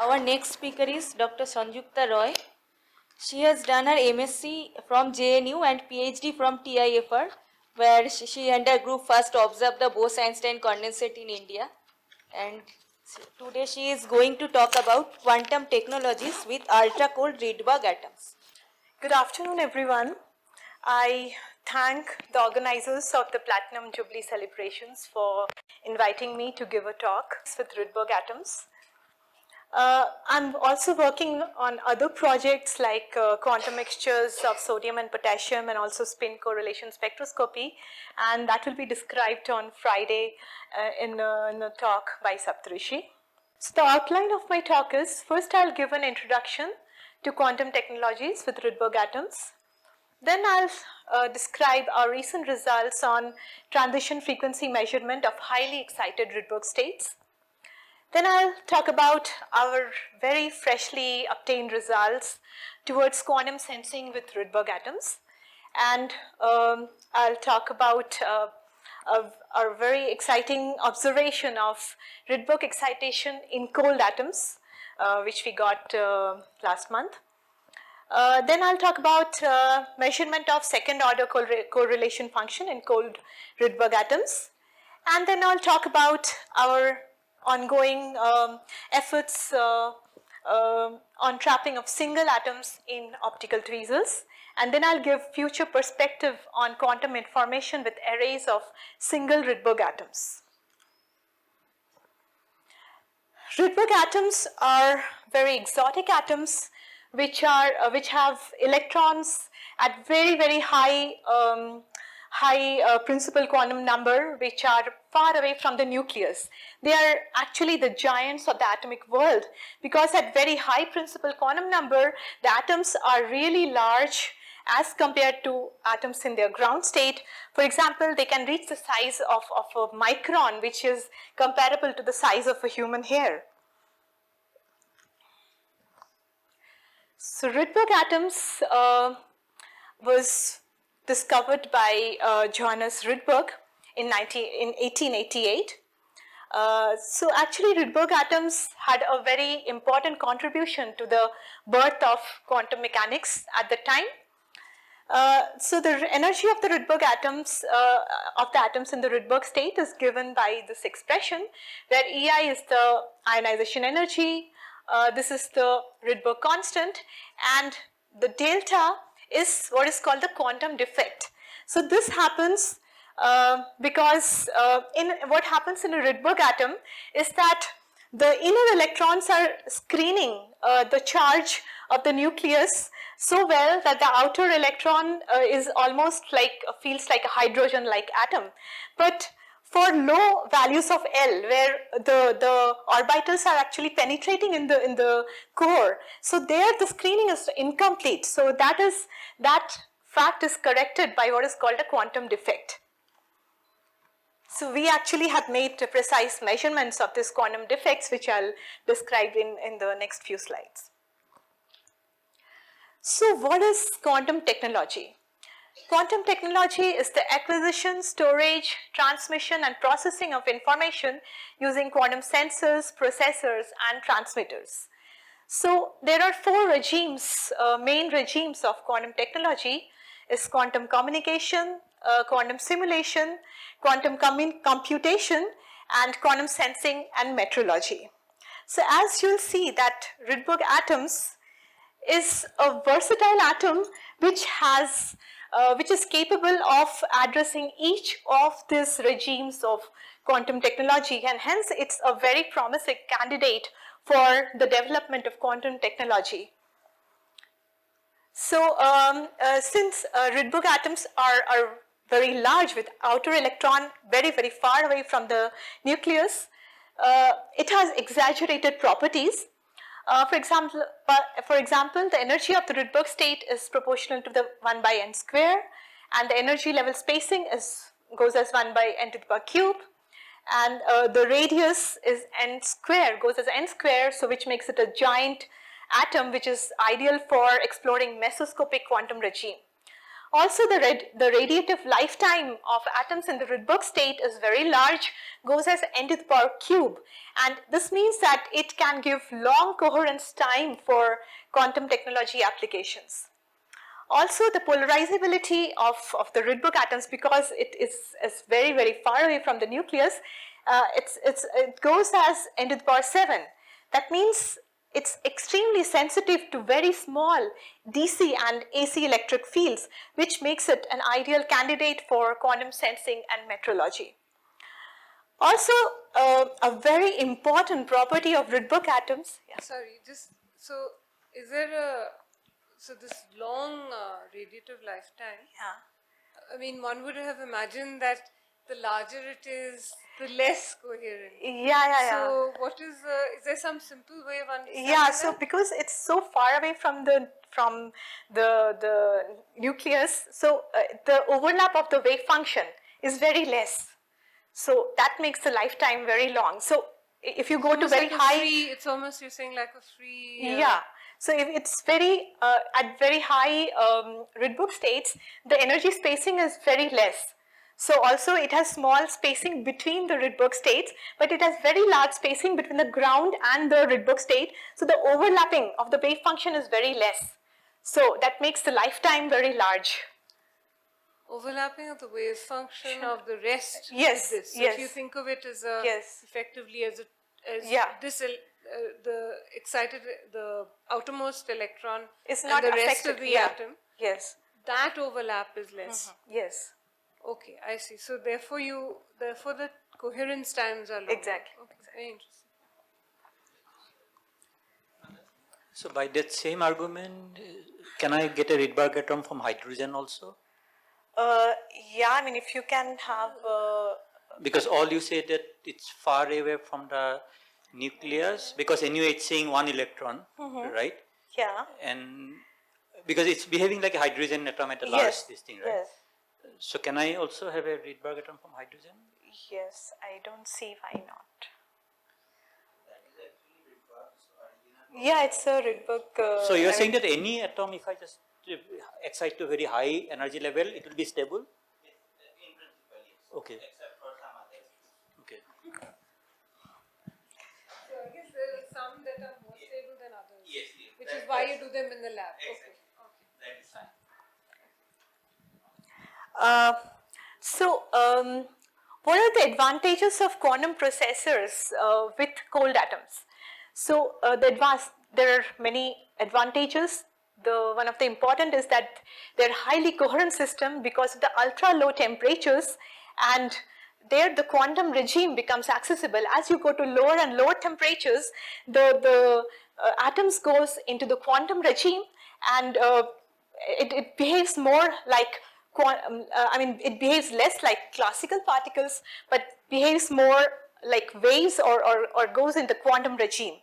Our next speaker is Dr. Sanjukta Roy. She has done her MSc from JNU and PhD from TIFR, where she and her group first observed the Bose-Einstein condensate in India. And today she is going to talk about quantum technologies with ultra-cold Rydberg atoms. Good afternoon, everyone. I thank the organizers of the Platinum Jubilee celebrations for inviting me to give a talk with Rydberg atoms. I'm also working on other projects like quantum mixtures of sodium and potassium and also spin correlation spectroscopy, and that will be described on Friday in a talk by Saptarishi. So the outline of my talk is, first I'll give an introduction to quantum technologies with Rydberg atoms. Then I'll describe our recent results on transition frequency measurement of highly excited Rydberg states. Then I'll talk about our very freshly obtained results towards quantum sensing with Rydberg atoms. And I'll talk about our very exciting observation of Rydberg excitation in cold atoms, which we got last month. Then I'll talk about measurement of second order correlation function in cold Rydberg atoms. And then I'll talk about our ongoing efforts on trapping of single atoms in optical tweezers. And then I'll give future perspective on quantum information with arrays of single Rydberg atoms. Rydberg atoms are very exotic atoms which have electrons at very high principal quantum number, which are far away from the nucleus. They are actually the giants of the atomic world, because at very high principal quantum number, the atoms are really large as compared to atoms in their ground state. For example, they can reach the size of a micron, which is comparable to the size of a human hair. So Rydberg atoms was discovered by Johannes Rydberg in 1888. So actually Rydberg atoms had a very important contribution to the birth of quantum mechanics at the time. So the energy of the Rydberg atoms, in the Rydberg state is given by this expression, where EI is the ionization energy, this is the Rydberg constant, and the delta is what is called the quantum defect. So this happens because what happens in a Rydberg atom is that the inner electrons are screening the charge of the nucleus so well that the outer electron is almost feels like a hydrogen-like atom. But for low values of L, where the orbitals are actually penetrating in the core, so there the screening is incomplete. So that fact is corrected by what is called a quantum defect. So we actually have made precise measurements of these quantum defects, which I'll describe in the next few slides. So what is quantum technology? Quantum technology is the acquisition, storage, transmission and processing of information using quantum sensors, processors and transmitters. So there are four regimes, main regimes of quantum technology is quantum communication, quantum simulation, quantum computation and quantum sensing and metrology. So as you'll see that Rydberg atoms is a versatile atom which is capable of addressing each of these regimes of quantum technology, and hence it's a very promising candidate for the development of quantum technology. So since Rydberg atoms are very large with outer electron very far away from the nucleus, it has exaggerated properties. For example, the energy of the Rydberg state is proportional to the 1 by n square, and the energy level spacing goes as 1 by n to the power cube, and the radius is n square, goes as n square, so which makes it a giant atom which is ideal for exploring mesoscopic quantum regime. Also, the radiative lifetime of atoms in the Rydberg state is very large, goes as n to the power cube, and this means that it can give long coherence time for quantum technology applications. Also, the polarizability of the Rydberg atoms, because it is very, very far away from the nucleus, it goes as n to the power 7. That means it's extremely sensitive to very small DC and AC electric fields, which makes it an ideal candidate for quantum sensing and metrology. Also, a very important property of Rydberg atoms. Yeah. Sorry, just so is there so this long radiative lifetime? Yeah. I mean, one would have imagined that the larger it is, the less coherent. Yeah. So, what is there some simple way of understanding Yeah, that? so because it's so far away from the nucleus, so the overlap of the wave function is very less. So that makes the lifetime very long. So if you go to very like high, it's almost, you're saying, like a free. Yeah. So if it's very at very high Rydberg states, the energy spacing is very less. So also it has small spacing between the Rydberg states, but it has very large spacing between the ground and the Rydberg state. So the overlapping of the wave function is very less. So that makes the lifetime very large. Overlapping of the wave function of the rest Yes, of this. So yes. if you think of it as a effectively as this the excited, the outermost electron It's and not the rest affected, of the atom, Yes. that overlap is less. Yes. Okay, I see. So therefore the coherence times are longer. Exactly. Okay, very interesting. So by that same argument, can I get a Rydberg atom from hydrogen also? Yeah, I mean, if you can have... because all you say that it's far away from the nucleus, because anyway it's saying one electron, right? Yeah. And because it's behaving like a hydrogen atom at a large this thing, right? Yes. So can I also have a Rydberg atom from hydrogen? Yes, I don't see why not. Yeah, it's a Rydberg. So you are saying that any atom, if I just excite to very high energy level, it will be stable? In principle, yes. Okay. Except for some others. Okay. So I guess there are some that are more stable than others. Yes. Which is why you do them in the lab. Exactly. Okay. That is fine. What are the advantages of quantum processors with cold atoms? So there are many advantages. One of the important is that they're highly coherent system because of the ultra low temperatures, and there the quantum regime becomes accessible. As you go to lower and lower temperatures, the atoms goes into the quantum regime, and it behaves more like it behaves less like classical particles, but behaves more like waves or goes into quantum regime.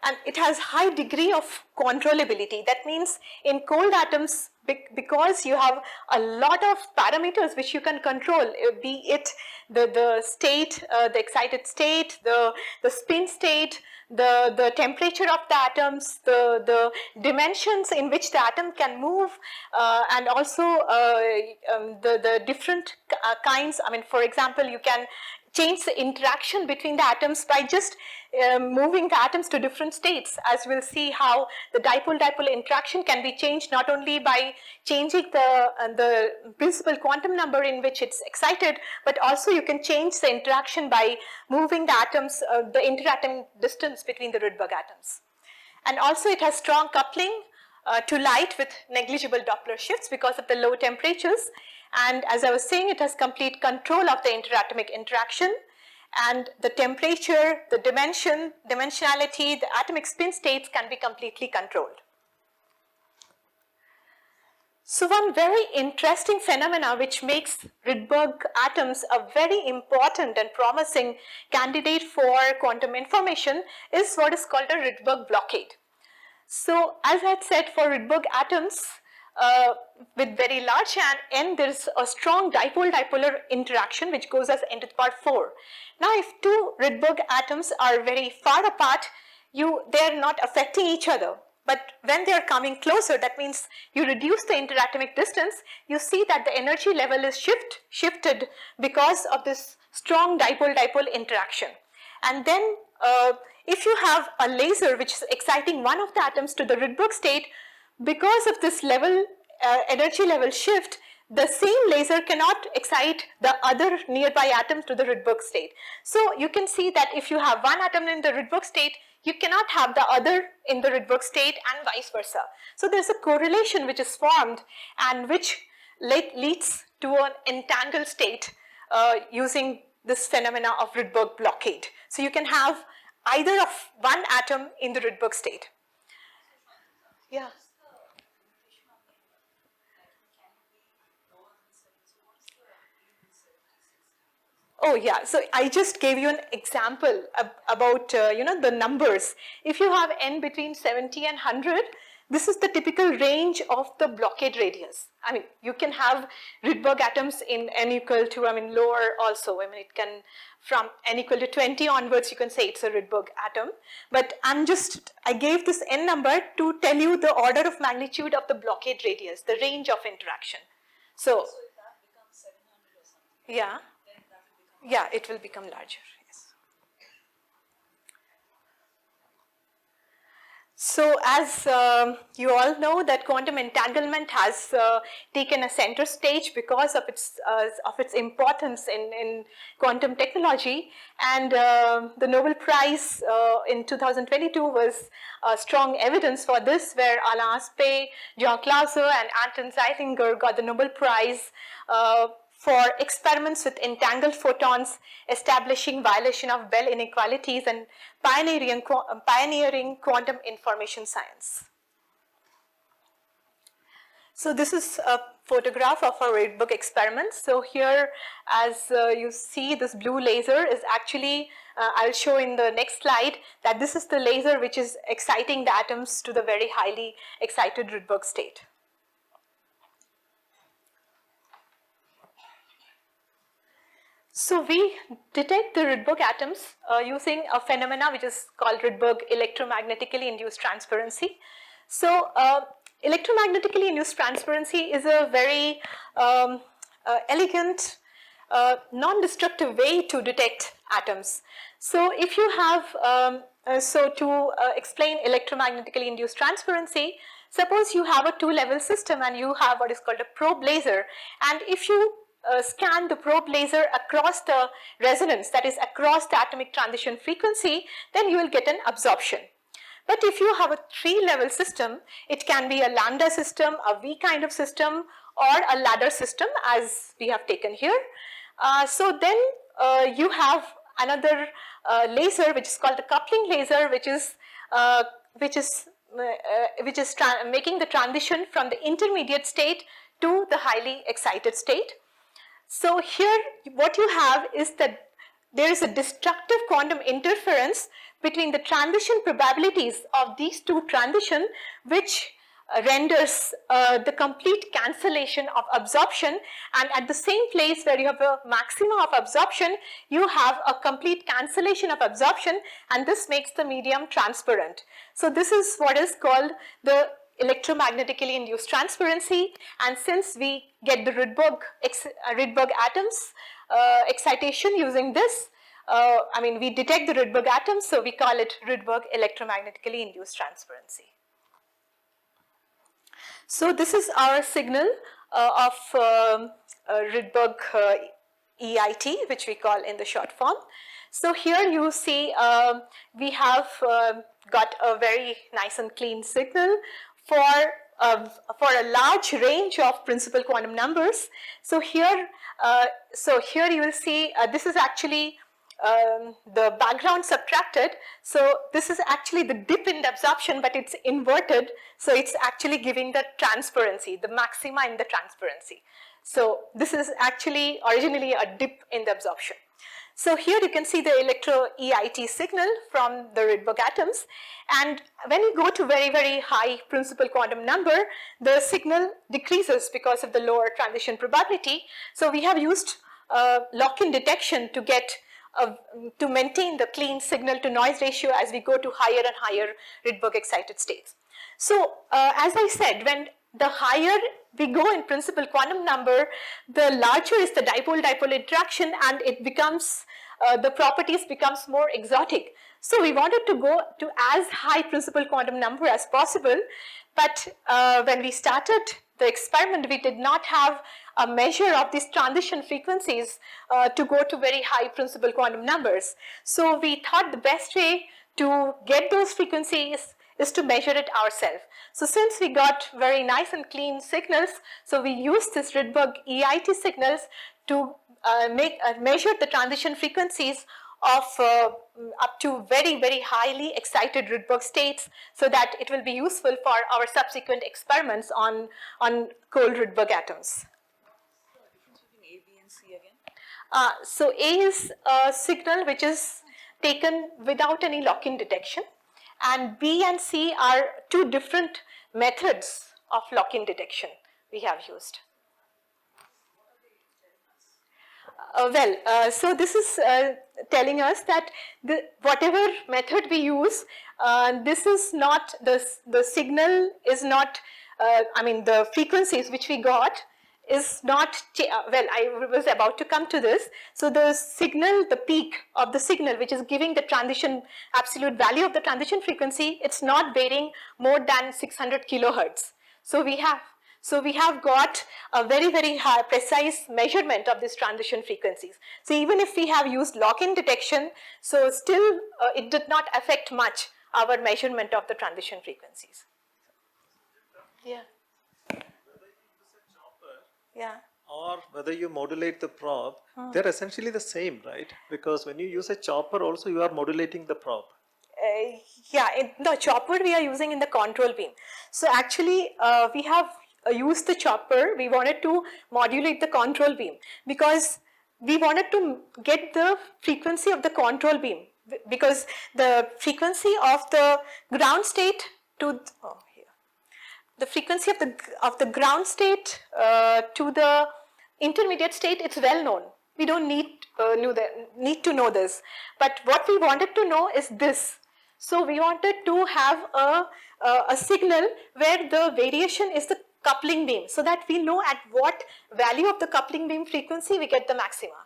And it has high degree of controllability. That means in cold atoms, because you have a lot of parameters which you can control, be it the state, the excited state, the spin state, the temperature of the atoms, the dimensions in which the atom can move, and also the different kinds. I mean, for example, you can change the interaction between the atoms by just moving the atoms to different states, as we'll see how the dipole-dipole interaction can be changed not only by changing the principal quantum number in which it's excited, but also you can change the interaction by moving the atoms, the interatom distance between the Rydberg atoms. And also it has strong coupling to light with negligible Doppler shifts because of the low temperatures. And as I was saying, it has complete control of the interatomic interaction, and the temperature, the dimensionality, the atomic spin states can be completely controlled. So one very interesting phenomena which makes Rydberg atoms a very important and promising candidate for quantum information is what is called a Rydberg blockade. So as I had said, for Rydberg atoms, with very large n, there is a strong dipole-dipolar interaction which goes as n to the power 4. Now if two Rydberg atoms are very far apart, they are not affecting each other. But when they are coming closer, that means you reduce the interatomic distance, you see that the energy level is shifted because of this strong dipole-dipole interaction. And then if you have a laser which is exciting one of the atoms to the Rydberg state, because of this level, energy level shift, the same laser cannot excite the other nearby atom to the Rydberg state. So you can see that if you have one atom in the Rydberg state, you cannot have the other in the Rydberg state and vice versa. So there's a correlation which is formed and which leads to an entangled state using this phenomena of Rydberg blockade. So you can have either of one atom in the Rydberg state. Yeah. Oh yeah, so I just gave you an example about the numbers. If you have n between 70 and 100, this is the typical range of the blockade radius. I mean, you can have Rydberg atoms in n equal to, lower also. It can, from n equal to 20 onwards, you can say it's a Rydberg atom. But I gave this n number to tell you the order of magnitude of the blockade radius, the range of interaction. So if that becomes 700 or something. Yeah. Yeah, it will become larger, yes. So as you all know that quantum entanglement has taken a center stage because of its importance in quantum technology, and the Nobel Prize in 2022 was strong evidence for this, where Alain Aspect, Jean Clauser and Anton Zeilinger got the Nobel Prize for experiments with entangled photons, establishing violation of Bell inequalities and pioneering quantum information science. So this is a photograph of a Rydberg experiment. So here, as you see, this blue laser is actually, I'll show in the next slide, that this is the laser which is exciting the atoms to the very highly excited Rydberg state. So we detect the Rydberg atoms using a phenomena which is called Rydberg electromagnetically induced transparency. So electromagnetically induced transparency is a very elegant, non-destructive way to detect atoms. So if you have, to explain electromagnetically induced transparency, suppose you have a two-level system and you have what is called a probe laser, and if you scan the probe laser across the resonance, that is across the atomic transition frequency, then you will get an absorption. But if you have a three-level system, it can be a lambda system, a V kind of system, or a ladder system as we have taken here. So then you have another laser which is called the coupling laser, which is making the transition from the intermediate state to the highly excited state. So here what you have is that there is a destructive quantum interference between the transition probabilities of these two transitions, which renders the complete cancellation of absorption, and at the same place where you have a maximum of absorption, you have a complete cancellation of absorption, and this makes the medium transparent. So this is what is called the electromagnetically induced transparency, and since we get the Rydberg atoms excitation using this, we detect the Rydberg atoms, so we call it Rydberg electromagnetically induced transparency. So this is our signal of Rydberg EIT, which we call in the short form. So here you see we have got a very nice and clean signal for a large range of principal quantum numbers. So here you will see this is actually the background subtracted. So this is actually the dip in the absorption, but it's inverted. So it's actually giving the transparency, the maxima in the transparency. So this is actually originally a dip in the absorption. So here you can see the electro-EIT signal from the Rydberg atoms, and when you go to very, very high principal quantum number, the signal decreases because of the lower transition probability. So we have used lock-in detection to maintain the clean signal to noise ratio as we go to higher and higher Rydberg excited states. So as I said, when the higher we go in principal quantum number, the larger is the dipole-dipole interaction, and it becomes, the properties becomes more exotic. So we wanted to go to as high principal quantum number as possible, but when we started the experiment, we did not have a measure of these transition frequencies to go to very high principal quantum numbers. So we thought the best way to get those frequencies is to measure it ourselves. So since we got very nice and clean signals, so we used this Rydberg EIT signals to measure the transition frequencies of up to very, very highly excited Rydberg states, so that it will be useful for our subsequent experiments on cold Rydberg atoms. A, B, and C again? So A is a signal which is taken without any lock-in detection, and B and C are two different methods of lock-in detection we have used. So this is telling us that whatever method we use, this is not, the signal is not, the frequencies which we got is not, I was about to come to this. So the signal, the peak of the signal which is giving the transition, absolute value of the transition frequency, it's not varying more than 600 kilohertz. So we have got a very, very high, precise measurement of these transition frequencies. So even if we have used lock-in detection, so still it did not affect much our measurement of the transition frequencies. Yeah. Yeah. Or whether you modulate the probe, they're essentially the same, right? Because when you use a chopper also, you are modulating the probe. The chopper we are using in the control beam. So actually we have used the chopper. We wanted to modulate the control beam because we wanted to get the frequency of the control beam, because the frequency of the ground state to the frequency of the ground state to the intermediate state, it's well known. We don't need to know this. But what we wanted to know is this. So we wanted to have a signal where the variation is the coupling beam, so that we know at what value of the coupling beam frequency we get the maxima.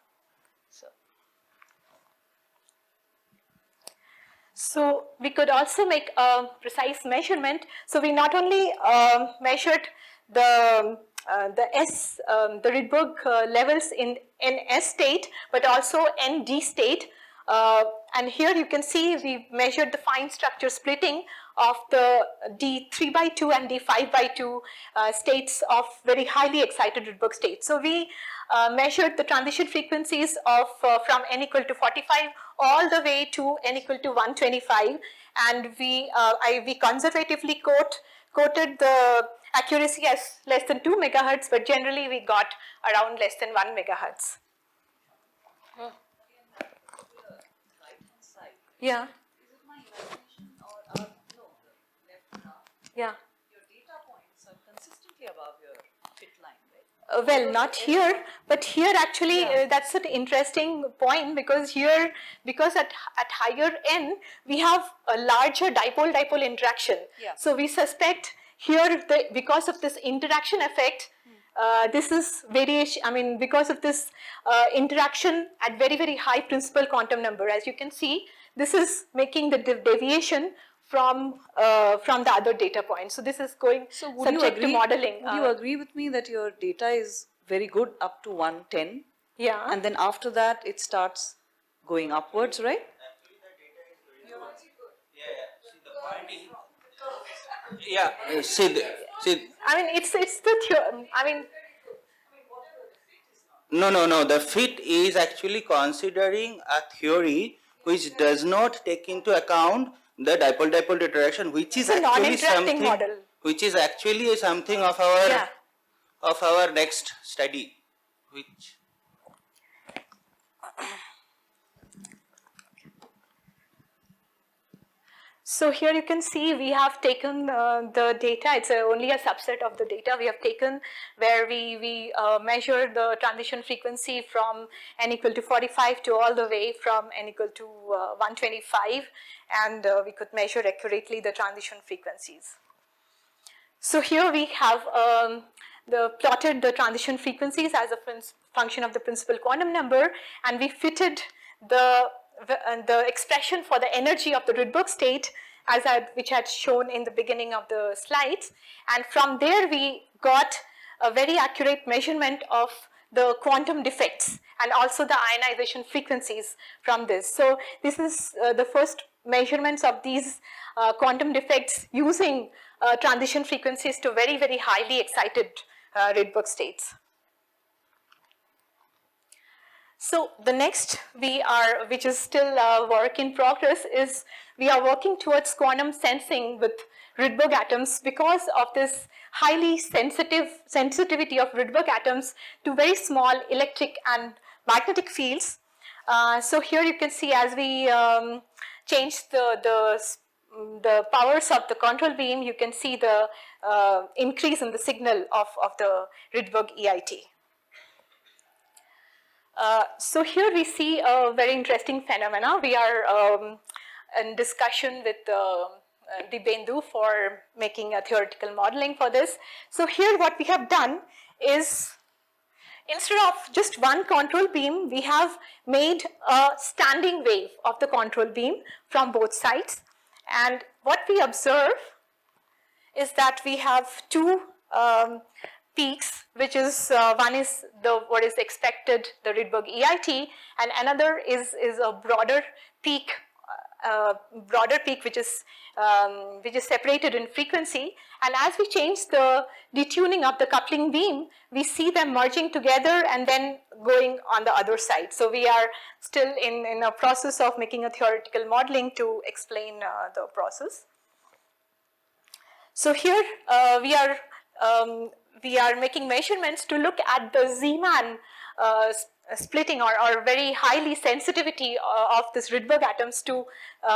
So we could also make a precise measurement. So we not only measured the Rydberg levels in S state, but also ND state. And here you can see we measured the fine structure splitting of the D3/2 and D5/2 states of very highly excited Rydberg states. So we measured the transition frequencies of from n equal to 45 all the way to n equal to 125, and we conservatively quoted the accuracy as less than 2 megahertz, but generally we got around less than 1 megahertz. Yeah. Is it my imagination or no, the left now? Yeah. Your data points are consistently above your fit line, right? Well, not here, but here actually that's an interesting point, because here, because at higher n we have a larger dipole-dipole interaction. Yeah. So we suspect here because of this interaction effect, this is variation. Because of this interaction at very, very high principal quantum number, as you can see, this is making the deviation from the other data points. So this is going subject to modeling. Would you agree with me that your data is very good up to 110? Yeah. And then after that it starts going upwards, right? Actually, the data is very good. See, the point is, It's the No. The fit is actually considering a theory which does not take into account the dipole-dipole interaction, which is It's a actually non-interacting something, model. which is actually something of our next study, which. So here you can see we have taken the data. It's only a subset of the data we have taken, where we measure the transition frequency from n equal to 45 to all the way from n equal to 125, and we could measure accurately the transition frequencies. So here we have plotted the transition frequencies as a function of the principal quantum number, and we fitted the expression for the energy of the Rydberg state which I had shown in the beginning of the slides, and from there we got a very accurate measurement of the quantum defects and also the ionization frequencies from this. So this is the first measurements of these quantum defects using transition frequencies to very, very highly excited Rydberg states. So the next which is still work in progress, is we are working towards quantum sensing with Rydberg atoms because of this highly sensitivity of Rydberg atoms to very small electric and magnetic fields. So here you can see as we change the powers of the control beam, you can see the increase in the signal of the Rydberg EIT. So here we see a very interesting phenomena. We are in discussion with Dibendu for making a theoretical modeling for this. So here what we have done is, instead of just one control beam, we have made a standing wave of the control beam from both sides. And what we observe is that we have two peaks, which is one is what is expected, the Rydberg EIT, and another is a broader peak which is separated in frequency. And as we change the detuning of the coupling beam, we see them merging together and then going on the other side. So we are still in a process of making a theoretical modeling to explain the process. So here we are making measurements to look at the Zeeman splitting or very highly sensitivity of this Rydberg atoms to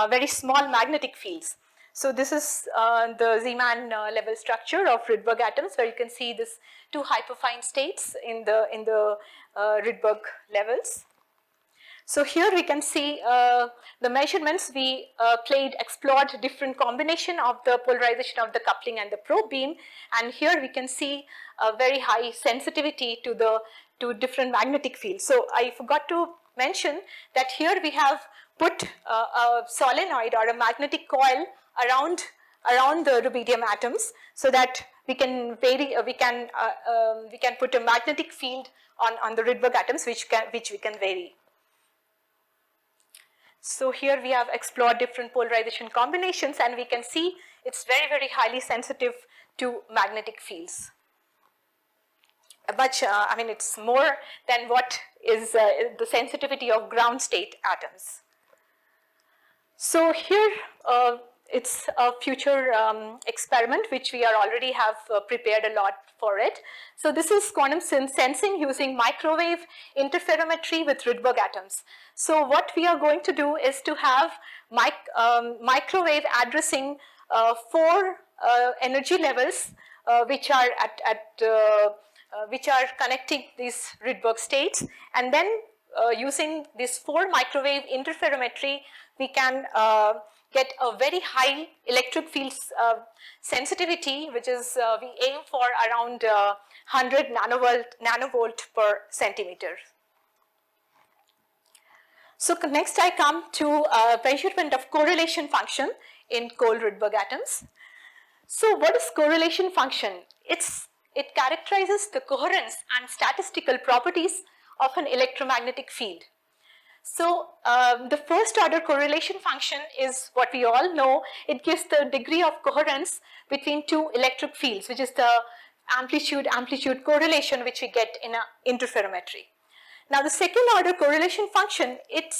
very small magnetic fields. So this is the Zeeman level structure of Rydberg atoms, where you can see this two hyperfine states in the Rydberg levels. So here we can see the measurements. We explored different combination of the polarization of the coupling and the probe beam, and here we can see a very high sensitivity to different magnetic fields. So I forgot to mention that here we have put a solenoid or a magnetic coil around the rubidium atoms, so that we can put a magnetic field on the Rydberg atoms which we can vary. So here we have explored different polarization combinations, and we can see it's very, very highly sensitive to magnetic fields. But it's more than what is the sensitivity of ground state atoms. So here it's a future experiment which we are already have prepared a lot for it. So this is quantum sensing using microwave interferometry with Rydberg atoms. So what we are going to do is to have microwave addressing 4 energy levels which are which are connecting these Rydberg states, and then using this 4 microwave interferometry, we can get a very high electric field sensitivity, which is we aim for around 100 nanovolt per centimeter. So next I come to measurement of correlation function in cold Rydberg atoms. So what is correlation function? It characterizes the coherence and statistical properties of an electromagnetic field. So the first order correlation function is what we all know. It gives the degree of coherence between 2 electric fields, which is the amplitude correlation which we get in interferometry. Now the second order correlation function, it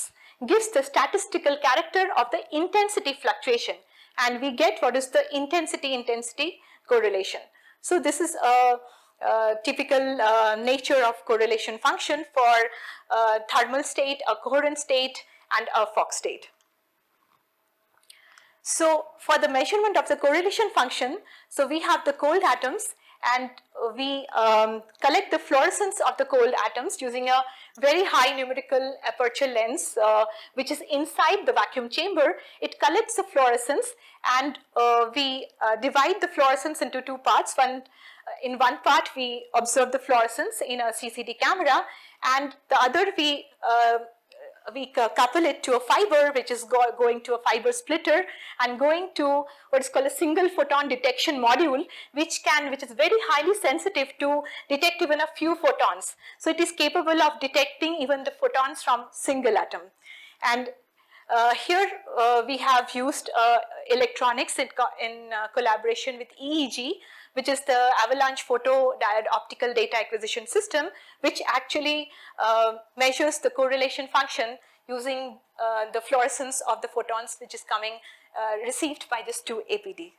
gives the statistical character of the intensity fluctuation, and we get what is the intensity correlation. So this is a typical nature of correlation function for a thermal state, a coherent state, and a Fock state. So for the measurement of the correlation function, so we have the cold atoms, and we collect the fluorescence of the cold atoms using a very high numerical aperture lens which is inside the vacuum chamber. It collects the fluorescence, and we divide the fluorescence into two parts. In one part we observe the fluorescence in a CCD camera, and the other we couple it to a fiber, which is going to a fiber splitter and going to what is called a single photon detection module, which is very highly sensitive to detect even a few photons. So it is capable of detecting even the photons from single atom. And here we have used electronics in collaboration with EEG, which is the avalanche photodiode optical data acquisition system, which actually measures the correlation function using the fluorescence of the photons which is coming received by this 2 APD.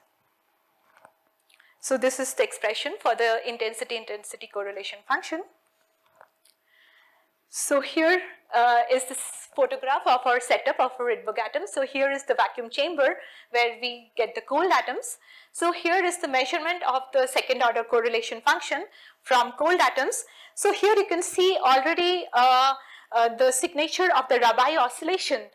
So this is the expression for the intensity correlation function. So here is this photograph of our setup of our Rydberg atoms. So here is the vacuum chamber where we get the cold atoms. So here is the measurement of the second order correlation function from cold atoms. So here you can see already the signature of the Rabi oscillation,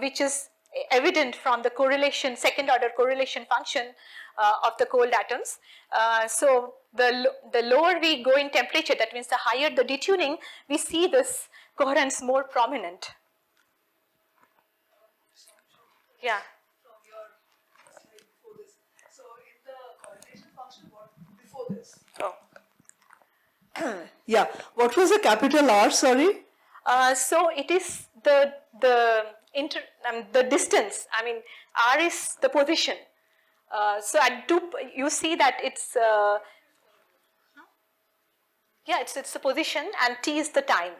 which is evident from the correlation, second order correlation function of the cold atoms. So the lower we go in temperature, that means the higher the detuning, we see this coherence more prominent. Yeah. From your slide before this. So in the correlation function, what before this? Oh. Yeah. What was the capital R? Sorry. So it is the distance. I mean, R is the position. So at 2, you see that it's it's the position, and T is the time.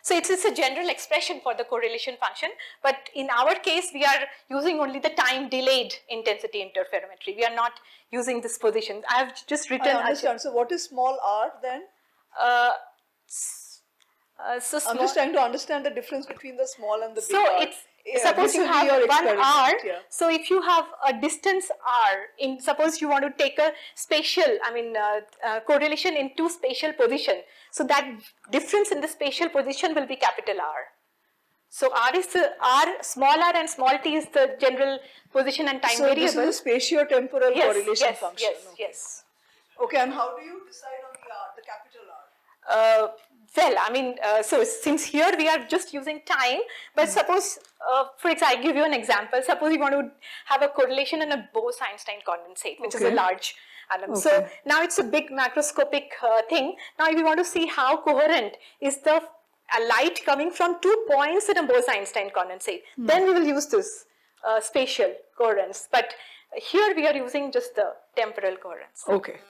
So it's a general expression for the correlation function, but in our case we are using only the time delayed intensity interferometry. We are not using this position. I have just written. I understand. So what is small r then? So I'm just trying to understand the difference between the small and the big so r. it's suppose you have one r. Yeah. So if you have a distance r, suppose you want to take a spatial, correlation in 2 spatial position. So that difference in the spatial position will be capital R. So R is the small r, and small t is the general position and time variable. So this is a spatio-temporal correlation function. Yes. Okay, and how do you decide on the capital R? So since here we are just using time, but suppose, for example, I give you an example. Suppose you want to have a correlation in a Bose-Einstein condensate, which is a large atom. Okay. So now it's a big macroscopic thing. Now if you want to see how coherent is the light coming from 2 points in a Bose-Einstein condensate, then we will use this spatial coherence. But here we are using just the temporal coherence. Okay.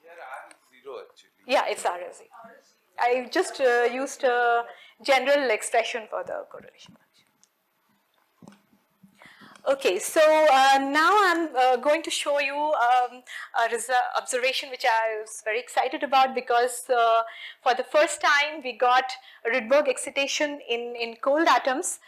Here R is 0 actually. Yeah, it's R is 0. I just used a general expression for the correlation function. Okay, so now I'm going to show you a observation which I was very excited about, because for the first time we got Rydberg excitation in cold atoms,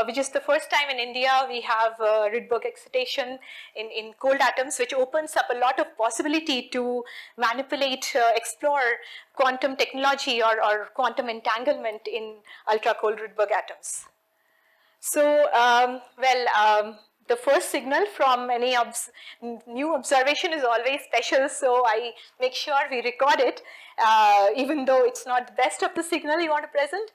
which is the first time in India we have Rydberg excitation in cold atoms, which opens up a lot of possibility to manipulate, explore quantum technology or quantum entanglement in ultra cold Rydberg atoms. So, the first signal from any new observation is always special, so I make sure we record it, even though it's not the best of the signal you want to present.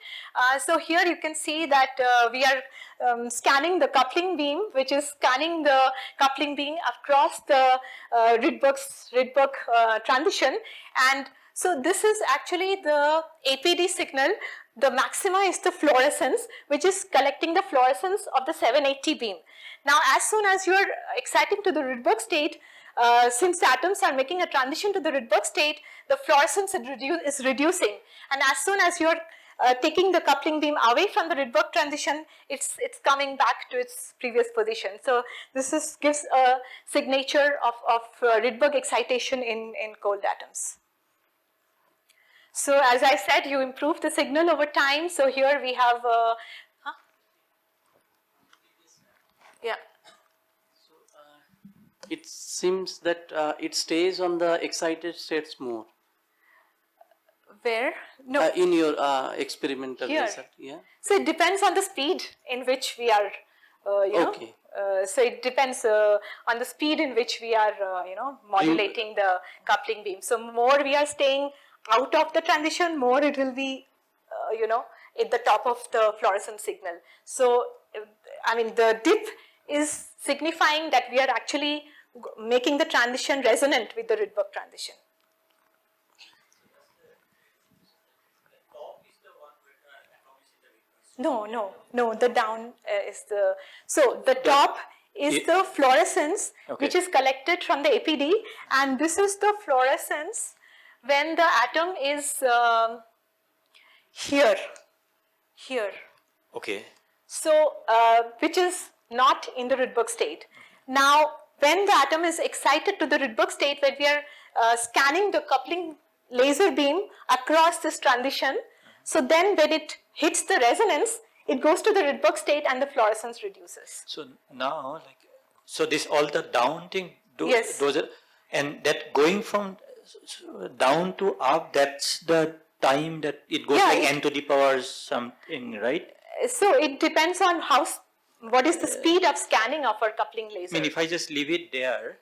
So here you can see that we are scanning the coupling beam, which is scanning the coupling beam across the Rydberg transition, and so this is actually the APD signal. The maxima is the fluorescence, which is collecting the fluorescence of the 780 beam. Now, as soon as you are exciting to the Rydberg state, since the atoms are making a transition to the Rydberg state, the fluorescence is reducing. And as soon as you are taking the coupling beam away from the Rydberg transition, it's coming back to its previous position. So this gives a signature of Rydberg excitation in cold atoms. So as I said, you improve the signal over time. So here we have, yeah. So It seems that it stays on the excited states more. Where? No. In your experimental Here. result, yeah. So it depends on the speed in which we are, Okay. So it depends on the speed in which we are, modulating the coupling beam. So more we are staying out of the transition, more it will be, at the top of the fluorescent signal. So, I mean, the dip is signifying that we are actually making the transition resonant with the Rydberg transition. No, the down is the, so the top is the fluorescence which is collected from the APD, and this is the fluorescence when the atom is here. Okay. So, which is not in the Rydberg state. Now, when the atom is excited to the Rydberg state, when we are scanning the coupling laser beam across this transition, so then when it hits the resonance, it goes to the Rydberg state and the fluorescence reduces. So now, like, so this all the down thing, Yes. those are, and that going from down to up, that's the time that it goes like n to the power something, right? So it depends on what is the speed of scanning of our coupling laser. I mean, if I just leave it there,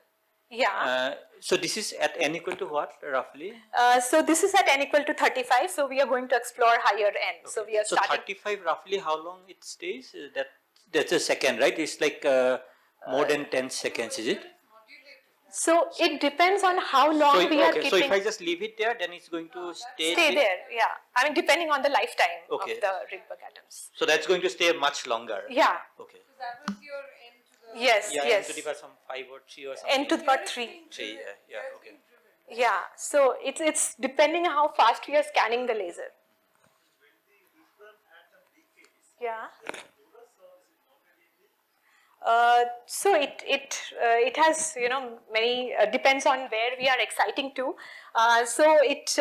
Yeah. so this is at n equal to what, roughly? So this is at n equal to 35, so we are going to explore higher n. Okay. So we are so starting. 35, roughly how long it stays? That's a second, right? It's like more than 10 seconds, is it? So it depends on how long we are keeping. So if I just leave it there, then it's going to stay there, yeah. I mean, depending on the lifetime of the Rydberg atoms. So that's going to stay much longer. Yeah. Okay. So that was your n to the... Yes, Yeah, yes. n to the power some 5 or 3 or something. N to the power 3. 3, yeah, okay. Yeah, so it's depending how fast we are scanning the laser. Yeah. So it has many depends on where we are exciting to. So it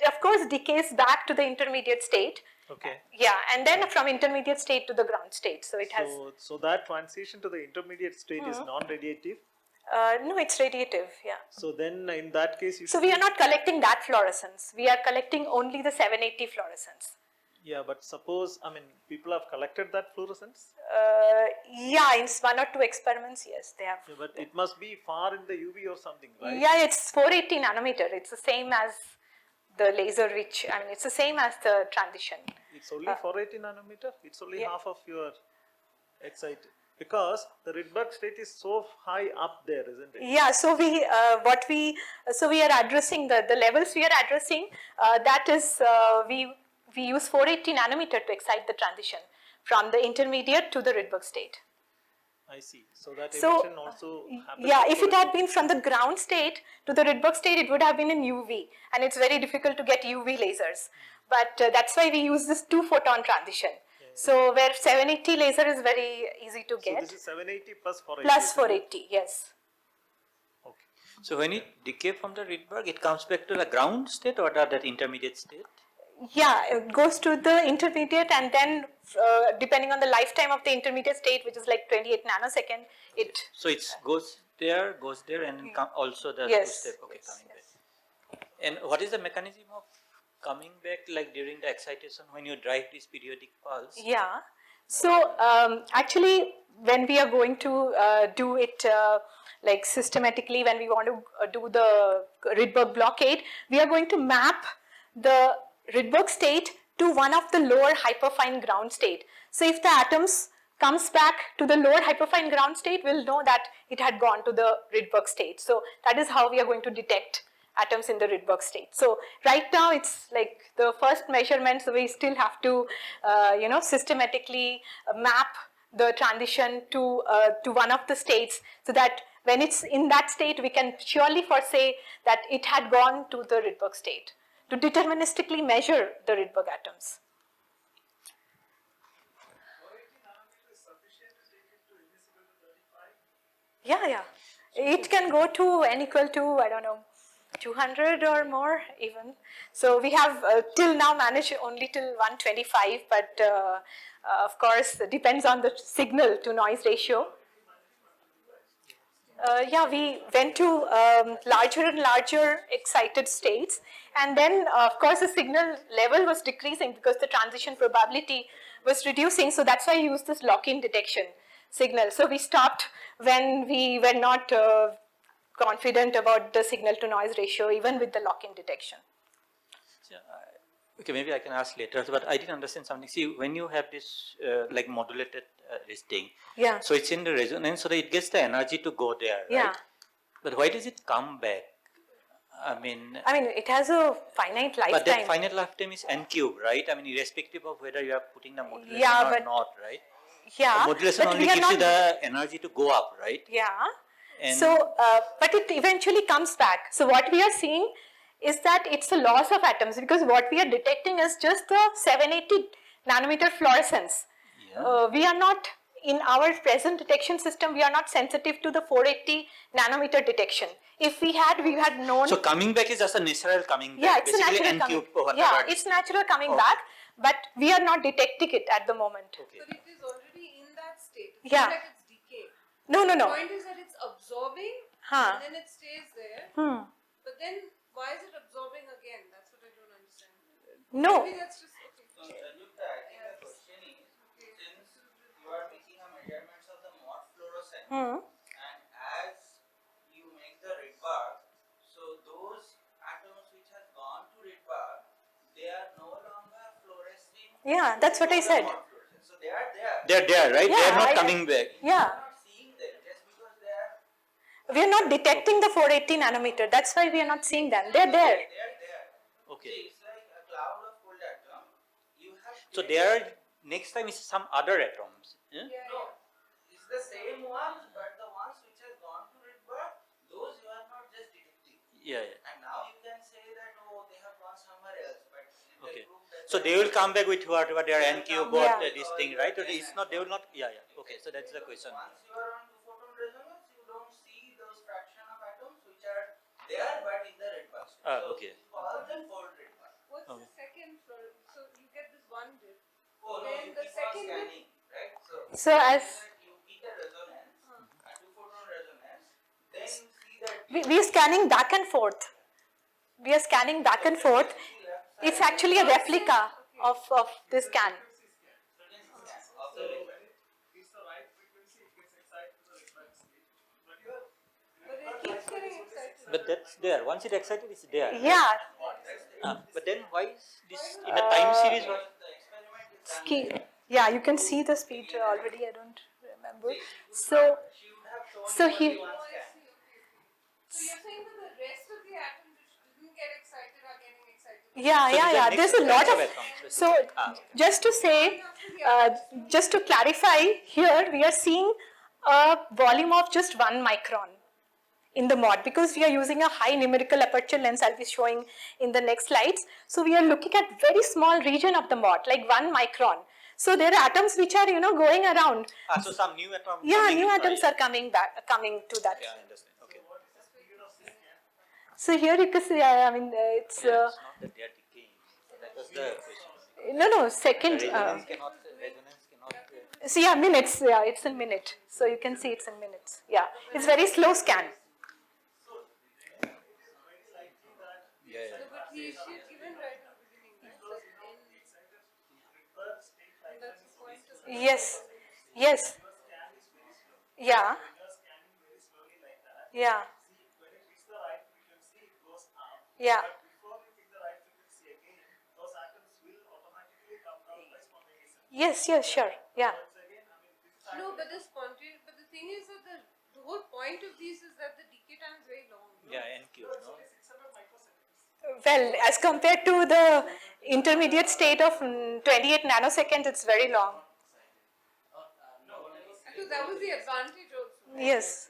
of course decays back to the intermediate state. Okay. Yeah, and then from intermediate state to the ground state. So it has. So that transition to the intermediate state is non-radiative. No, it's radiative. Yeah. So then in that case, you so we are not collecting that fluorescence. We are collecting only the 780 fluorescence. Yeah, but suppose, I mean, people have collected that fluorescence? Yeah, in 1 or 2 experiments, yes, they have. Yeah, but it must be far in the UV or something, right? Yeah, it's 480 nanometer. It's the same as the laser, which, I mean, it's the same as the transition. It's only 480 nanometer? It's only half of your excited. Because the Rydberg state is so high up there, isn't it? Yeah, so we are addressing the levels we are addressing. That is, we use 480 nanometer to excite the transition from the intermediate to the Rydberg state. I see. So that emission also happens. Yeah, if it had been from the ground state to the Rydberg state, it would have been in UV, and it's very difficult to get UV lasers. But that's why we use this 2-photon transition. So where 780 laser is very easy to get. So this is 780 plus 480. Plus 480, yes. Okay. So when it decays from the Rydberg, it comes back to the ground state or that intermediate state? Yeah, it goes to the intermediate, and then depending on the lifetime of the intermediate state, which is like 28 nanosecond, it... So it goes there, and also the two-step. Okay, coming back. And what is the mechanism of coming back, like during the excitation when you drive this periodic pulse? Yeah. So actually, when we are going to do it like systematically, when we want to do the Rydberg blockade, we are going to map the Rydberg state to one of the lower hyperfine ground state. So if the atoms comes back to the lower hyperfine ground state, we'll know that it had gone to the Rydberg state. So that is how we are going to detect atoms in the Rydberg state. So right now it's like the first measurements, we still have to systematically map the transition to one of the states, so that when it's in that state, we can surely foresay that it had gone to the Rydberg state to deterministically measure the Rydberg atoms. Yeah. It can go to n equal to, I don't know, 200 or more even. So we have till now managed only till 125, but of course it depends on the signal to noise ratio. yeah, we went to larger and larger excited states, and then of course the signal level was decreasing because the transition probability was reducing, so that's why I used this lock-in detection signal. So we stopped when we were not confident about the signal to noise ratio even with the lock-in detection. Okay, maybe I can ask later, but I didn't understand something. See, when you have this like modulated this thing, yeah. So it's in the resonance, so that it gets the energy to go there, yeah. right? But why does it come back? I mean, it has a finite lifetime. But that finite lifetime is n cube, right? I mean, irrespective of whether you are putting the modulation yeah, or not, right? Yeah, modulation only gives you the energy to go up, right? Yeah. And so, but it eventually comes back. So what we are seeing is that it's a loss of atoms, because what we are detecting is just the 780 nanometer fluorescence. Yeah. We are not, in our present detection system, we are not sensitive to the 480 nanometer detection. If we had known. So coming back is just a natural coming back. Yeah, it's basically a natural coming. Whatever. Yeah, it's natural coming back, but we are not detecting it at the moment. Okay. But it is already in that state. It's Yeah. not like it's decaying. No. The point is that it's absorbing and then it stays there. But then why is it absorbing again? That's what I don't understand. No. Maybe that's just okay. So, Sanjukta, I think the question is, since you are making a measurements of the mode fluorescence, and as you make the Rydberg, so those atoms which have gone to Rydberg, they are no longer fluorescing. Yeah, that's what I said. So they are there. They're there, right? Yeah, they're not coming back. Yeah. You are not seeing them just because they are. We are not detecting the 480 nanometer. That's why we are not seeing them. They're there. They are there. Okay. See, it's like a cloud of cold atom. You have. So there, next time is some other atoms. Yeah? No, it's the same ones, but the ones which have gone to Rydberg, those you are not just detecting. Yeah. And now you can say that, oh, they have gone somewhere else, but Okay. So they will come back with whatever their n cube or Yeah. this thing, right? Or it's not. They will not. Yeah. Okay. So that's the question. once you are on two-photon resonance, you don't see those fraction of atoms which are there, but in the Rydberg state. Okay. So you call them fold Rydberg. What's the second for, so you get this one dip. Oh, no, Then you the keep on second scanning, right? So as you get a resonance, a two-photon resonance, then you see that we are scanning back and forth. We are scanning back and forth. It's actually a replica of this scan. of the Rydberg. It's the right frequency, it gets excited to the Rydberg state. But you are But it keeps getting excited. But that's there. Once it excited, it's there. Yeah. But then why is this in a time series? What? Yeah, you can see the speed already. I don't remember. So he. Oh, I see. Okay. So you're saying that the rest of the atoms which didn't get excited are getting excited. Yeah. There's a lot of. atoms. So just to say, just to clarify, here we are seeing a volume of just 1 micron in the mod, because we are using a high numerical aperture lens. I'll be showing in the next slides. So we are looking at very small region of the mod, like 1 micron. So there are atoms which are going around. So some new atoms. Yeah, new atoms are coming to that. Yeah, I understand. Okay. So here you can see, it's It's not that they are decaying. That was the question. no second. Resonance cannot. So yeah, minutes. Yeah, it's in minute. So you can see it's in minutes. Yeah, it's very slow scan. Yeah. No, but he given right at the beginning, right? And that's the point of it. Yes. Yeah. Yeah. Yeah. Yes, sure. Yeah. No, but the thing is that the whole point of these is that the decay time is very long. Yeah, n cube. No? Well, as compared to the intermediate state of 28 nanoseconds, it's very long. So that was the advantage also. Yes.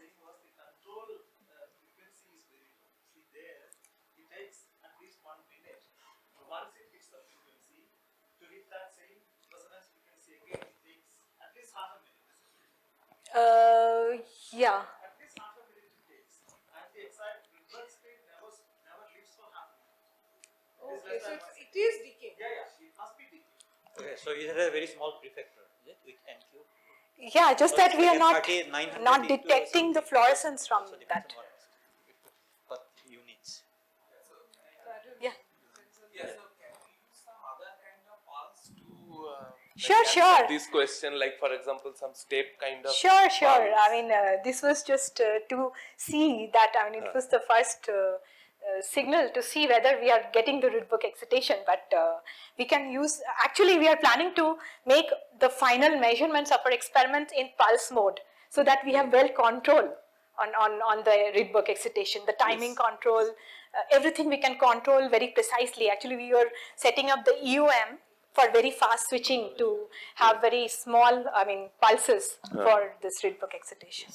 Once it hits the frequency, to hit that same resonance frequency again, it takes at least half a minute. Yeah. At least half a minute it takes. And the exact Rydberg state never lives for half a minute. Okay, so it is decaying. Yeah, it must be decaying. Okay, so it has a very small prefactor, is it, with n cube? Yeah, just that we are not 900 detecting the fluorescence from that. Per units. Yeah. Yeah, so can we use some other kind of pulse to Sure. this question, like for example some step kind of Sure. pulse? I mean, this was just to see that, I mean, it was the first signal to see whether we are getting the Rydberg excitation, but we can use, actually we are planning to make the final measurements of our experiment in pulse mode so that we have well control on the Rydberg excitation, the timing control, everything we can control very precisely. Actually, we were setting up the EOM for very fast switching to have very small, I mean, pulses for this Rydberg excitation.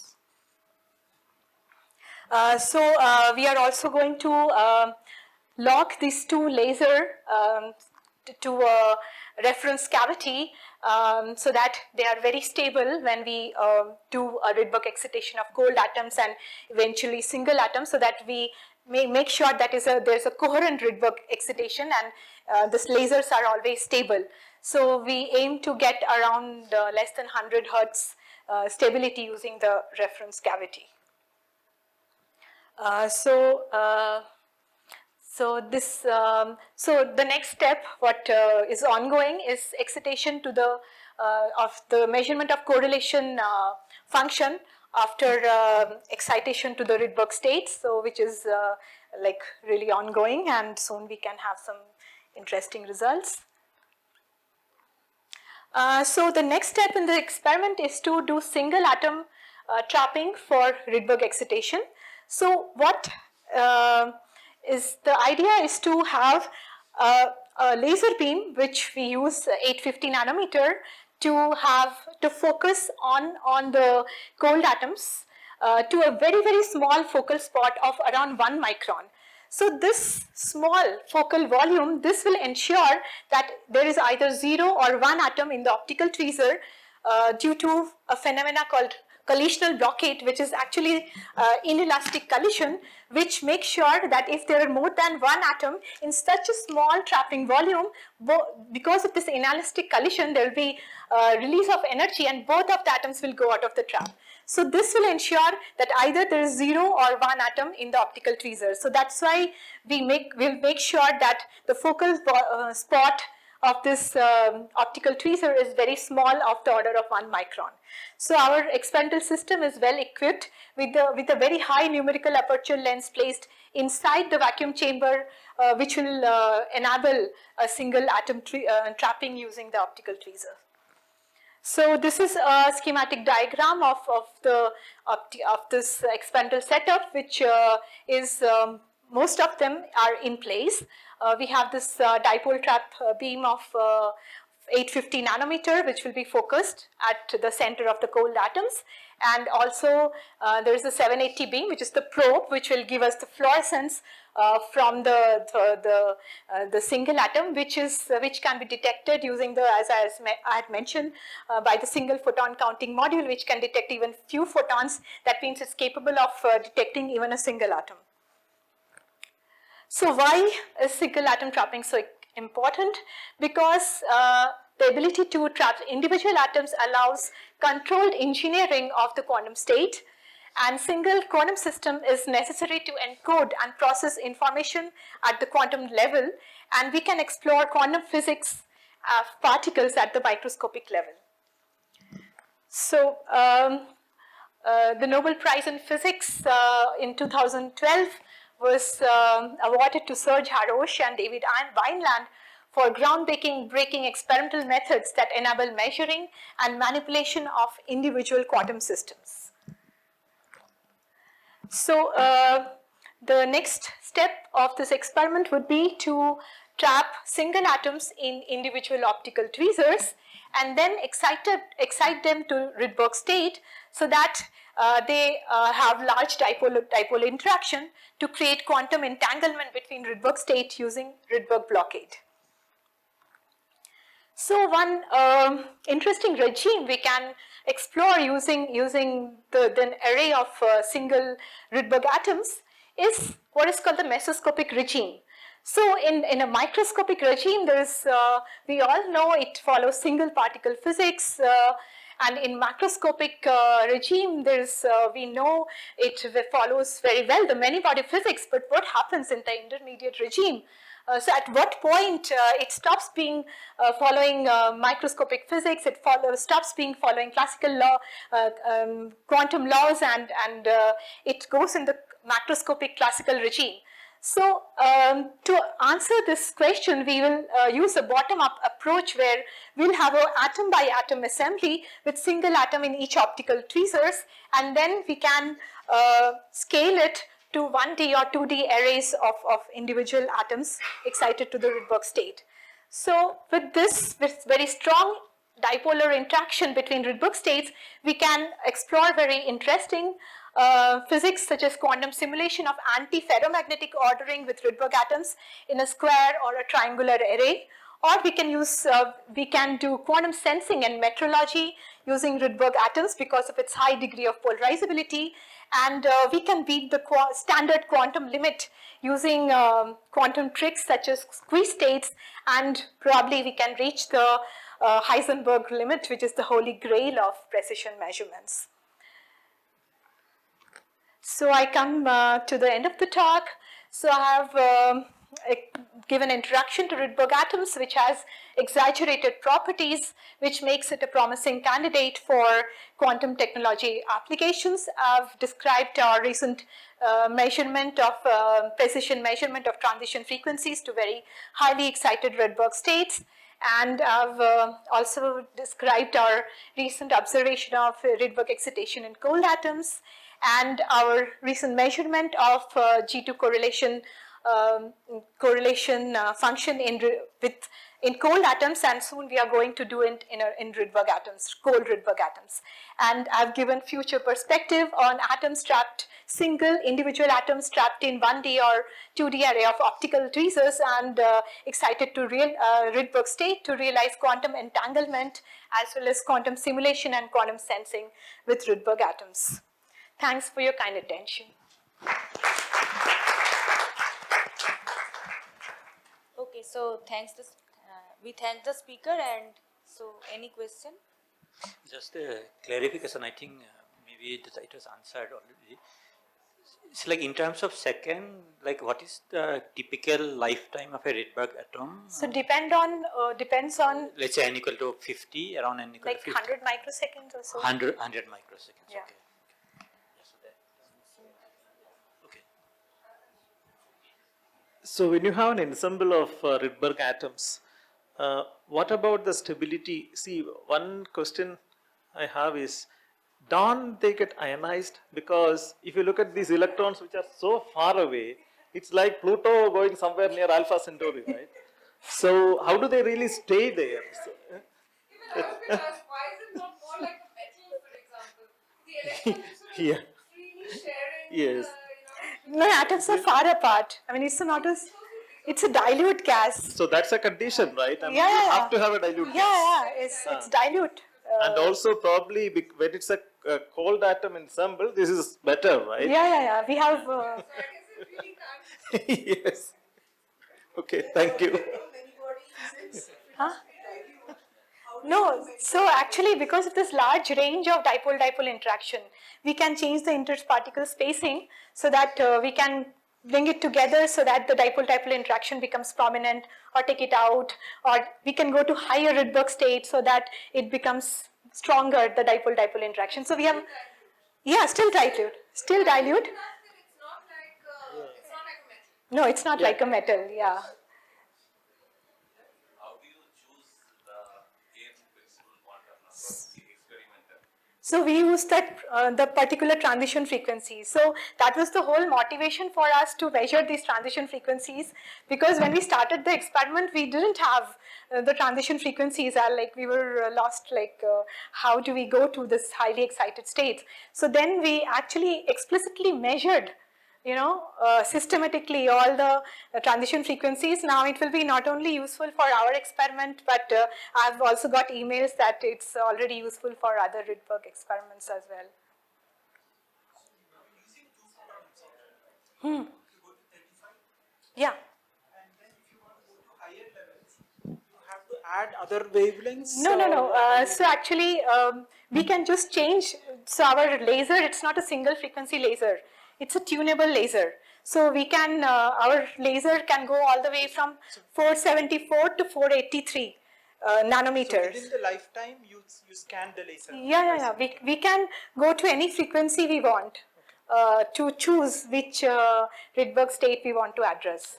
We are also going to lock these two laser to a reference cavity so that they are very stable when we do a Rydberg excitation of cold atoms and eventually single atoms, so that we may make sure that there's a coherent Rydberg excitation and these lasers are always stable. So we aim to get around less than 100 Hertz stability using the reference cavity. So the next step, what is ongoing, is excitation to the of the measurement of correlation function after excitation to the Rydberg states. So which is like really ongoing, and soon we can have some interesting results. So the next step in the experiment is to do single atom trapping for Rydberg excitation. So what is the idea is to have a laser beam which we use 850 nanometer to focus on the cold atoms to a very small focal spot of around 1 micron. So this small focal volume, this will ensure that there is either 0 or 1 atom in the optical tweezer due to a phenomena called collisional blockade, which is actually inelastic collision, which makes sure that if there are more than 1 atom in such a small trapping volume, because of this inelastic collision, there will be release of energy and both of the atoms will go out of the trap. So this will ensure that either there is 0 or 1 atom in the optical tweezer. So that's why we'll make sure that the focal spot of this optical tweezer is very small, of the order of 1 micron. So our experimental system is well equipped with a very high numerical aperture lens placed inside the vacuum chamber, which will enable a single atom trapping using the optical tweezer. So this is a schematic diagram of this experimental setup, which is most of them are in place. We have this dipole trap beam of 850 nanometer, which will be focused at the center of the cold atoms, and also there is a 780 beam, which is the probe, which will give us the fluorescence from the single atom, which can be detected using the, as I had mentioned, by the single photon counting module, which can detect even few photons. That means it's capable of detecting even a single atom. So why is single atom trapping so important? Because the ability to trap individual atoms allows controlled engineering of the quantum state, and single quantum system is necessary to encode and process information at the quantum level, and we can explore quantum physics of particles at the microscopic level. So the Nobel Prize in Physics in 2012 was awarded to Serge Haroche and David Wineland for groundbreaking experimental methods that enable measuring and manipulation of individual quantum systems. So the next step of this experiment would be to trap single atoms in individual optical tweezers and then excite them to Rydberg state, so that they have large dipole interaction to create quantum entanglement between Rydberg state using Rydberg blockade. So one interesting regime we can explore using the array of single Rydberg atoms is what is called the mesoscopic regime. So in a microscopic regime, there is we all know it follows single particle physics, And in macroscopic regime, there's we know it follows very well the many-body physics, but what happens in the intermediate regime? So at what point it stops being following microscopic physics, it stops being following classical law, quantum laws, and it goes in the macroscopic classical regime. So to answer this question, we will use a bottom-up approach where we'll have an atom by atom assembly with single atom in each optical tweezers, and then we can scale it to 1D or 2D arrays of individual atoms excited to the Rydberg state. So with this, with very strong dipolar interaction between Rydberg states, we can explore very interesting physics such as quantum simulation of anti-ferromagnetic ordering with Rydberg atoms in a square or a triangular array. Or we can do quantum sensing and metrology using Rydberg atoms because of its high degree of polarizability, and we can beat the standard quantum limit using quantum tricks such as squeeze states, and probably we can reach the Heisenberg limit, which is the holy grail of precision measurements. So I come to the end of the talk. So I have given introduction to Rydberg atoms, which has exaggerated properties, which makes it a promising candidate for quantum technology applications. I've described our recent measurement of precision measurement of transition frequencies to very highly excited Rydberg states. And I've also described our recent observation of Rydberg excitation in cold atoms, and our recent measurement of G2 correlation function in cold atoms, and soon we are going to do it in Rydberg atoms, cold Rydberg atoms. And I've given future perspective on atoms trapped, single individual atoms trapped in 1D or 2D array of optical tweezers, and excited to Rydberg state to realize quantum entanglement as well as quantum simulation and quantum sensing with Rydberg atoms. Thanks for your kind attention. Okay, so we thank the speaker, and so any question? Just a clarification, I think maybe it was answered already. It's like in terms of second, like what is the typical lifetime of a Rydberg atom? So depends on let's say n equal to 50, around n equal like to 50. 100 microseconds or so. 100 microseconds, Yeah. okay. So when you have an ensemble of Rydberg atoms, what about the stability? See, one question I have is, don't they get ionized? Because if you look at these electrons which are so far away, it's like Pluto going somewhere near Alpha Centauri, right? So how do they really stay there? So, Even I was going to ask, why is it not more like a metal, for example? The electrons are yeah. freely sharing, Yes. No, atoms are far apart. I mean, it's a dilute gas. So that's a condition, right? I mean, Yeah, you have to have a dilute gas. Yeah, it's dilute. And also probably when it's a cold atom ensemble, this is better, right? Yeah. We have. So I guess it really can't. Yes. Okay, thank you. Huh? No, so actually because of this large range of dipole-dipole interaction, we can change the interparticle spacing so that we can bring it together so that the dipole-dipole interaction becomes prominent, or take it out, or we can go to higher Rydberg state so that it becomes stronger, the dipole-dipole interaction. So we have, still dilute. It's not like a metal. No, it's not like a metal, yeah. How do you choose the principal quantum number, the experimental? So we used the particular transition frequencies. So that was the whole motivation for us to measure these transition frequencies, because when we started the experiment, we didn't have the transition frequencies. We were lost. How do we go to this highly excited states? So then we actually explicitly measured, systematically all the transition frequencies. Now it will be not only useful for our experiment, but I've also got emails that it's already useful for other Rydberg experiments as well. Yeah. And then if you want to go to higher levels, you have to add other wavelengths? No. So actually, we can just change. So our laser, it's not a single frequency laser. It's a tunable laser. So we can, our laser can go all the way from 474 to 483 nanometers. So within the lifetime, you scan the laser. Yeah. We can go to any frequency we want to choose which Rydberg state we want to address.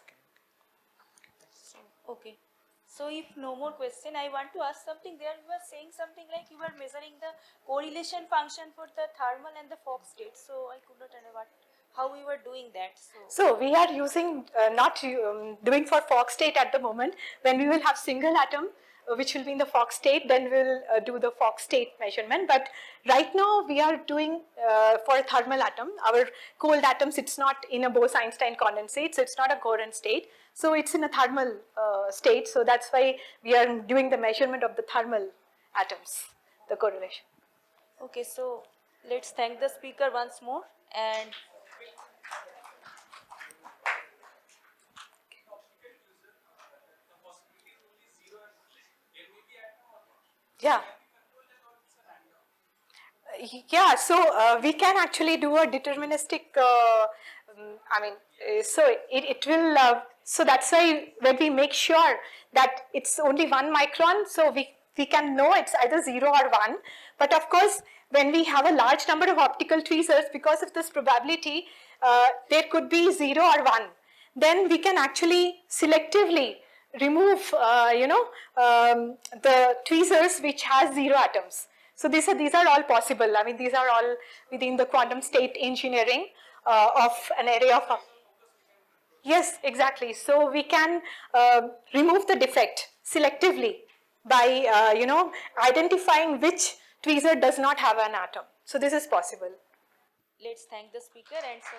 Okay. So if no more question, I want to ask something. There you were saying something like you were measuring the correlation function for the thermal and the Fock state. So I could not understand how we were doing that. So we are using, not doing for Fock state at the moment. When we will have single atom, which will be in the Fock state, then we'll do the Fock state measurement. But right now we are doing for a thermal atom. Our cold atoms, it's not in a Bose-Einstein condensate, so it's not a coherent state. So it's in a thermal state. So that's why we are doing the measurement of the thermal atoms, the correlation. Okay, so let's thank the speaker once more and Yeah. Yeah, so we can actually do a deterministic, so it will, so that's why when we make sure that it's only 1 micron, so we can know it's either 0 or 1. But of course, when we have a large number of optical tweezers, because of this probability, there could be 0 or 1. Then we can actually selectively remove, the tweezers which has 0 atoms. So these are all possible. I mean, these are all within the quantum state engineering of an array of. Yes, exactly. So we can remove the defect selectively by identifying which tweezer does not have an atom. So this is possible. let's thank the speaker and so